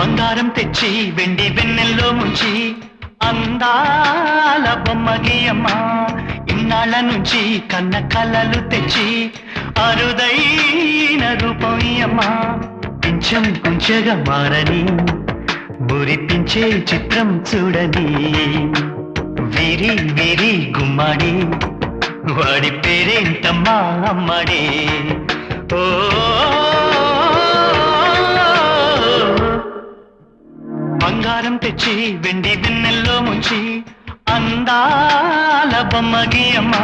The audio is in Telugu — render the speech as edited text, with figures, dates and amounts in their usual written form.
బంగారం తెచ్చి వెండి వెన్నెల్లో ముంచి అందాల బొమ్మ గీయమ్మా ఇన్నాళ్ళ నుంచి కన్న కలలు తెచ్చి అరుదైన రూపం ఇయ్యమ్మా కొంచెం కొంచెగా మారని మురిపించే చిత్రం చూడని వీరి వీరి గుమ్మడి వాడి పేరేంటమ్మా అమ్మడే ఓ బంగారం తెచ్చి వెండి వెన్నెల్లో ముంచి అందాల బొమ్మ గీయమ్మా